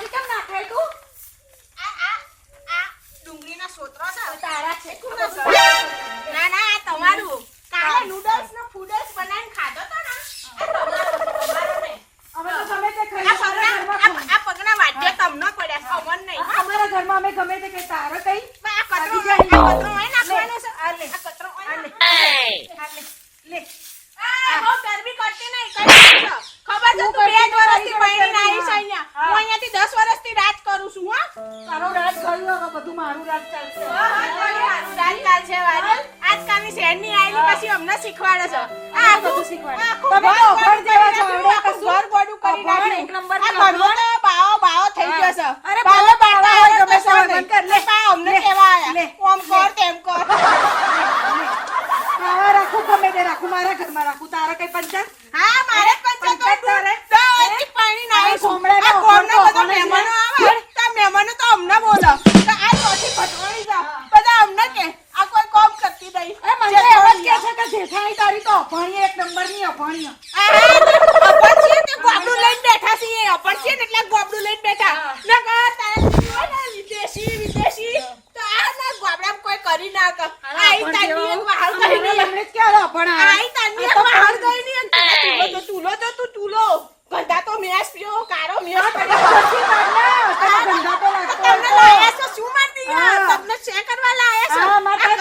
ડુંગળી કેમ નાખે તું? આ ડુંગળીના સોતરો છે તારા છે. ના ના આ તમારું કાલે નૂડલ્સ ને ફૂડલ્સ બનાવીને ખાધો તો ને તમારો નહીં. અમે તો ગમે તે ખાઈ આ પગના વાદ્ય તમને પડ્યા અમન નહીં. અમારા ઘરમાં અમે ગમે તે કઈ તારો કઈ આ કચરો હોય નાખવાનો છે. આ લે આ કચરો હોય ને. લે આ બહુ ગરમી કરતી નહીં કઈ ખબર છે તું 2 વર્ષથી પૈણી આવી છે અહીંયા. હું અહીંયાથી 10 વર્ષથી રાજ કરું છું હો. તારો રાજ કર્યું હવે બધું મારું રાજ ચાલશે. મારું રાજ ચાલશે વારી. આજકાલની શહેરની આયેલી પછી અમને શીખવાડે છે. આ બધું શીખવાડે. તમે તો ઘર જેવા છો આવડે કશું. ઘર બોડું કરી નાખ્યું. એક નંબર આ ઘરમાં તો બાવો થઈ ગયો છે. અરે બાવો બાવો હોય ગમે તે હોય, બંધ કર. લે. બા અમને કેવા આયા ઓમ કર તેમ કર. ખાવા રાખું ગમે તે રાખું મારા ઘરમાં રાખું તારા કઈ પંચાયત હા મારે પંચાયત તારે તો અહીંથી પાણી ના આવી સોમળે આ કોણનો બધો મહેમાનો આવે તો મહેમાનો તો અમને બોલો તો આ ચોથી ફટવાડી જા બધા અમને કે આ કોઈ કોમ કરતી નહીં. એ મને એમ જ કે છે કે જેઠાણી તારી તો અભણી એક નંબરની અભણી. અપણ છીએ તે ગોબડું લઈને બેઠા છીએ અપણ છીએ ને એટલે ગોબડું લઈને બેઠા નકર તારે હોય ને વિદેશી તો આ ના ગોબડામાં કોઈ કરી ના કર આઈ તાની એક બહાર કરી નહીં એમણે જ કહેલો અભણ આઈ તાની એક બહાર ગઈ નહીં તુલો ગંધા તો મેસ પીઓ કારો મેસ ગંધા તો લાગતો તમને લાયા છો શું મારતી તમને શેર કરવા લાયા છો હા માતા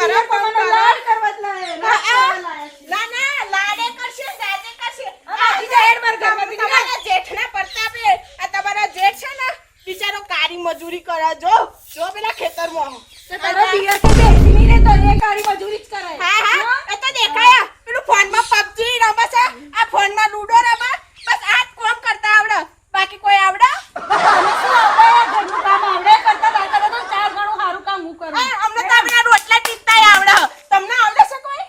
મને લાડ કરવા જ લાયા ના ના લાડે કરશે દાદે કરશે આજી જાહેર માર ઘરમાંથી તમારા જેઠના પ્રતાપે આ તમારા જેઠ છે ને બિચારો કારી મજૂરી કરે જો પેલા ખેતરમાં તો તારો પિયર કે બેસીની ને તો એ કાળી મજૂરી જ કરાય. હા એ તો દેખાયા પેલું ફોનમાં PUBG રમે છે આ ફોનમાં લૂડો રમે બસ આ જ કામ કરતા આવડે બાકી કોઈ આવડે અમે શું આવડે ઘરનું કામ આવડે કરતા તાતા તો 4 ગણું સારું કામ હું કરું. અમને તો આપણા રોટલા ટીપતાય આવડે તમને આવડે છે કોઈ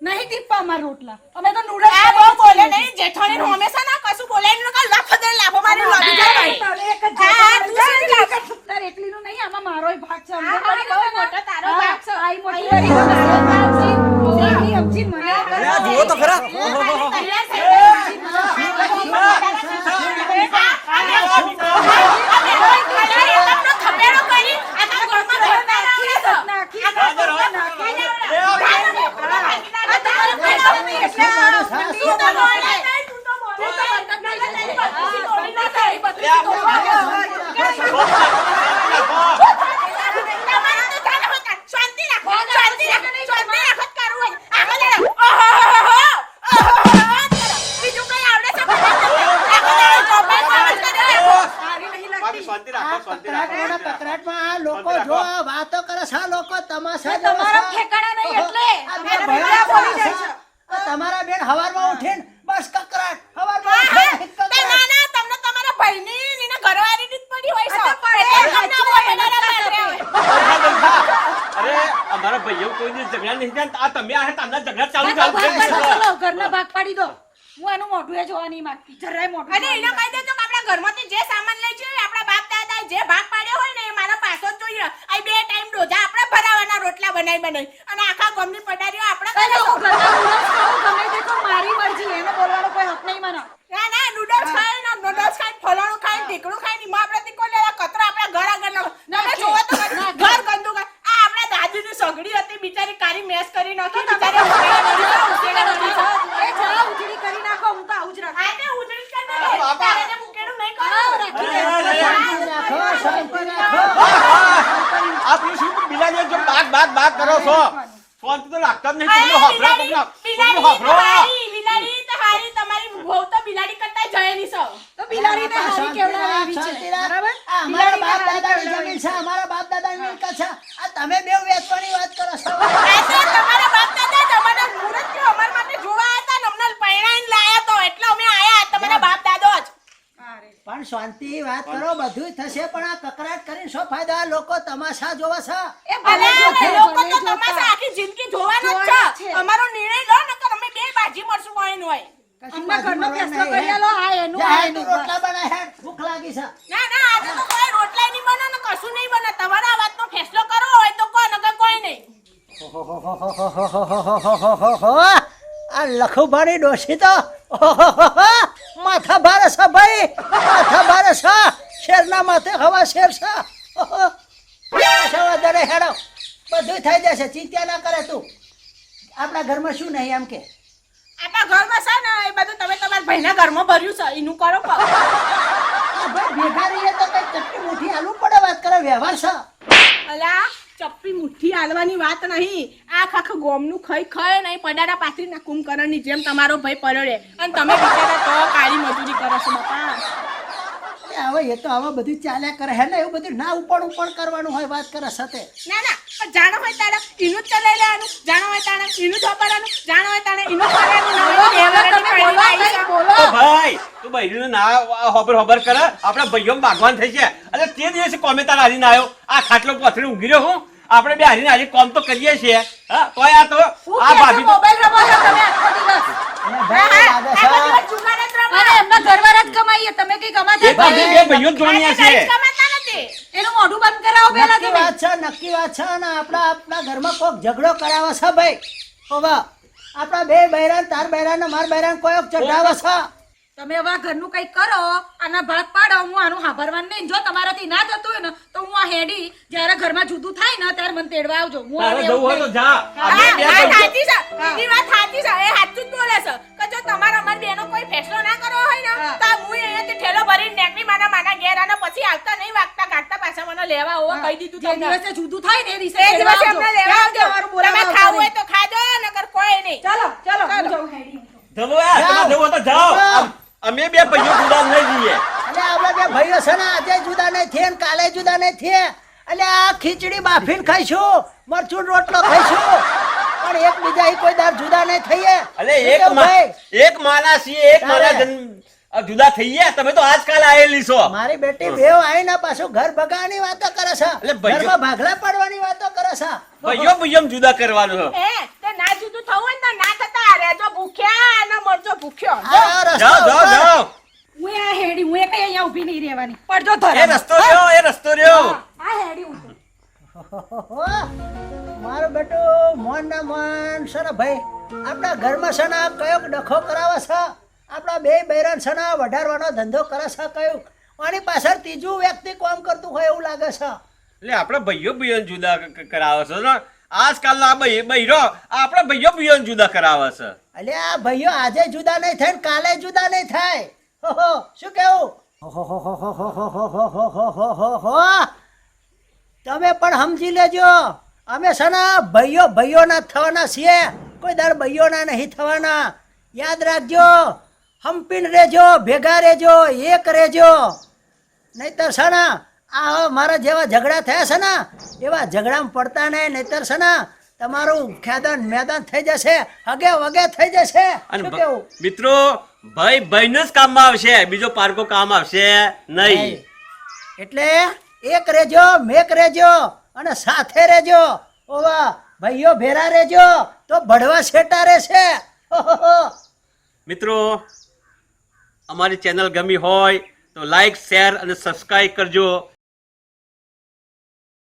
નહીં ટીપા અમાર રોટલા અમે તો નૂડલ્સ આ બહુ બોલે નહીં જેઠાણી નું હંમેશા ના કશું બોલે એનું કા લફદે લાફો મારી લોબી જાય એક જ હા, તું શું લાગે? તાર એકલીનું નહીં આમાં મારોય ભાગ છે હા, બહુ મોટો તારો ભાગ છે. આઈ મોટી વાળી મારો ભાગ છે ઓલી અમજી મને અરે આ જુઓ તો ખરા તમારા બેન હવારમાં ઉઠીને બસ કકરાટ હવારમાં અમારા ભાઈઓ કોઈ દિવસ ઝઘડા નહીં થયા આ તમે આ તમને ઝઘડા ચાલુ ઘરના ભાગ પાડી દો હું એનું મોઢું જોવા નહીં માંગતી જરાય મોઢું અને એને કહી દેજો કે આપણા ઘરમાંથી જે સામાન લઈ છે આપણા બાપ દાદા જે ભાગ પાડ્યો હોય ને એ મારા પાછો જ જોઈએ આ 2 ટાઈમ ડોઝા આપણે ભરાવાના રોટલા બનાવી અને આખા ગમની પડારીઓ આપણે ગમે તે તો મારી મરજી એને બોલવાનો કોઈ હક નહીં મને. ના નૂડલ્સ ખાય ને નૂડલ્સ ખાય ફલાણું ખાય ઢીકણું ખાય ની માં આપણે કોઈ લેવા કતરો આપણા ઘર આગળ તમે જોવો તો ઘર ગંદુ આ આપણા દાદીની સગડી હતી બિચારી કારી મેસ કરી નાખી બિચારી એ જાઓ ઉજળી કરી નાખો હું તો આવું જ રાખું. આ ને ઉજળી કરી નાખે તારે મુકેડું નહીં કરો આપ શું બિલાડી જો બાગ કરો છો ફોન તો લાગતા જ નહીં તમને હાફરા બિલાડી તો હારી તમારી બહુ તો બિલાડી કરતા જયેલી છો તો બિલાડીને હારી કેવડાવી છે બરાબર. અમારા બાપ દાદાની જમીન છે અમારા બાપ દાદાની મિલકત છે આ તમે બે વેચવાની વાત કરો છો તમારા બાપ દાદા તમારા મુરત કે અમાર માટે જોવા હતા ને અમને પૈણાઈને લાયા તો એટલે અમે આયા તમારા બાપ દાદો જ પણ શાંતિ વાત કરો બધું થશે પણ આ કકરાટ કરીને શું ફાયદો આ લોકો તમાશા જોવે છે એ ભલે લોકો તો તમારા આખી જિંદગી જોવાનો જ છે અમારો નિર્ણય લો નકર અમે બે બાજી મળશું કોઈ ન હોય અમને ઘરનો ફેસલો કરી આલો આ એનું આ એનું રોટલા બનાય ભૂખ લાગી છે ના આજે તો કોઈ રોટલા નહીં બને ને કશું નહીં બને તમારા વાતનો ફેસલો કરો હોય તો કોઈ નકર કોઈ નહીં આ લખુભારી ડોશી તો માથા ભારે છે ભાઈ માથા ભારે છે શેરના મારા માથે હવા શેર છે ઓહો. પાછા વધારે હેડો બધું થઈ જશે ચિંતા ના કરે તું આપણા ઘરમાં શું નહીં એમ કે આપણા ઘરમાં છે ને એ બધું તમે તમારા ભાઈના ઘરમાં ભર્યું છે એનું કરો કો. આ ભાઈ ભેગા રહીએ તો કઈ ચટકી મુઠ્ઠી આલવું પડે વાત કરે વ્યવહાર છે અલા ચપ્પી મુઠ્ઠી આલવાની વાત નહીં આખું ગોમનું ખાઈ નહીં પડારા પાથરીના કુંભકર્ણની જેમ તમારો ભાઈ પરડે અને તમે બિચારા તો કાળી મજૂરી કરો છો બાપા. હવે એ તો હવે બધું ચાલ્યા કરે હે ને એવું બધું ના ઉપર કરવાનું હોય વાત કરે સાથે ના ના પણ જાણો હોય તારે એનું જ ચલાવી લેવાનું જાણો હોય તારે એનું જ વાપરવાનું જાણો હોય તારે એનું જ કરવાનું બોલો તો ભાઈ તું બહેરીને ના હોબર કરે આપણા ભાઈઓ ભાગવાન થઈ છે અને તે દિવસે કોમે તાર હારીને આવ્યો આ ખાટલો પથરી ઊંઘી રહ્યો હું આપણે બે હારીને આજે કોમ તો કરીએ છીએ હા તોય આ તો આ ભાભી તો મોબાઈલ રમો છો તમે આખો દિવસ અને ભાઈ લાગે છે અને એમના ઘરવાળા જ કમાઈએ તમે કઈ એ કમાતા ભાભી બે ભાઈઓ જ જોણ્યા છે એનું મોઢું બંધ કરાવો પેલા નક્કી તમે વાત છે નક્કી વાત છે અને આપણા ઘરમાં કોક ઝઘડો કરાવે છે ભાઈ હોવા આપણા બે બૈરાન તાર બૈરાન ને માર બૈરાન કોઈક ચઢાવે છે તમે હવે આ ઘરનું કંઈક કરો આના ભાગ પાડો હું આનું હાંભળવાનું નહીં જો તમારાથી ના થતું હોય ને તો હું આ હેડી જ્યારે ઘરમાં જુદું થાય ને ત્યારે મને તેડવા આવજો હું તારે હવે જવું હોય તો જા આ બે બે ભાઈઓ- તમારા મન બેનો કોઈ ફેસલો ના કરવો હોય ને તો હું અહીંયાથી ઠેલો ભરીને નેકની માના ઘેર આના પછી આવતા નહીં વાગતા કાઢતા પાછા મને લેવા હોવા કહી દીધું જે તમને. દિવસે જુદું થાય ને એ દિવસે એ તેડવા દિવસે આવજો. અમને લેવા આવજો. તમારું બોલાવવા તમે ખાવું હોય આવતા તો ખાજો નકર કોઈ નહીં. નહીં. ચાલો ચાલો હું ચાલો. જાઉં હેડી. જવું હોય, તમારે જવું હોય તો જાઓ અમે બે ભાઈઓ જુદા નહીં જઈએ એટલે આપણા બે ભાઈઓ છે ને આજે જુદા નહીં થયે ને કાલે જુદા નહીં થયે એટલે આ ખીચડી બાફીને ખાઈશું મરચું રોટલો ખાઈશું પણ એકબીજા કોઈ દાર જુદા નહીં થઈએ અલે શું કેવું ભાઈ? એક માના છીએ એક માના જુદા થઈ ગયા તમે તો આજકાલ આયેલી છો મારી બેટી બેવ આવીને પાછું ઘર ભગાવાની વાતો કરે છે એટલે ભાઈઓ- ઘરમાં ભાગલા પાડવાની વાતો કરે છે ભાઈઓ ભાઈઓ જુદા કરવાનું છે. તે ના જુદું થવું હોય ને તો ના થતા રહેજો ભૂખ્યા અને મરજો ભૂખ્યો. આ રસ્તો જાઓ જાઓ ઉપર. જાઓ હું આ હેડી હું કઈ અહીંયા ઊભી નહીં રહેવાની પડજો એ ધરા રસ્તો રહ્યો એ રસ્તો રહ્યો આ હેડી હું મારું બેટું મોન ના મોન છે ને ભાઈ આપણા ઘરમાં છે ને કયો ડખો કરાવે છે આપણા બે બૈરાન છે ને વધારવાનો ધંધો કરે છે કયું આની પાછળ ત્રીજું વ્યક્તિ કામ કરતું હોય એવું લાગે છે એટલે આપણે ભાઈઓ ભાઈઓ જુદા કરાવે છે ને આજકાલના બૈરો આપણે ભાઈઓ ભાઈઓ જુદા કરાવે છે એટલે આ ભાઈઓ આજે જુદા નહીં થાય ને કાલે જુદા નહીં થાય હો શું કેવું તમે પણ સમજી લેજો અમે છે ને ભાઈઓના થવાના છીએ કોઈ દર ભાઈઓના નહીં થવાના યાદ રાખજો હંપીને રેજો ભેગા રેજો એક રેજો નહીતર છે ને આ મારા જેવા ઝઘડા થયા છે ને એવા ઝઘડામાં પડતા નહીં નહીતર છે ને તમારું ખેદાન મેદાન થઈ જશે હગે વગે થઈ જશે અને શું કેવું મિત્રો ભાઈ ભાઈને જ કામમાં આવશે બીજો પારકો કામ આવશે નહીં એટલે એક રેજો મેક રેજો અને સાથે રેજો ઓવા ભાઈઓ ભેરા રેજો તો ભડવા શેટા રહેશે મિત્રો અમારી ચેનલ ગમી હોય તો લાઈક શેર અને સબસ્ક્રાઇબ કરજો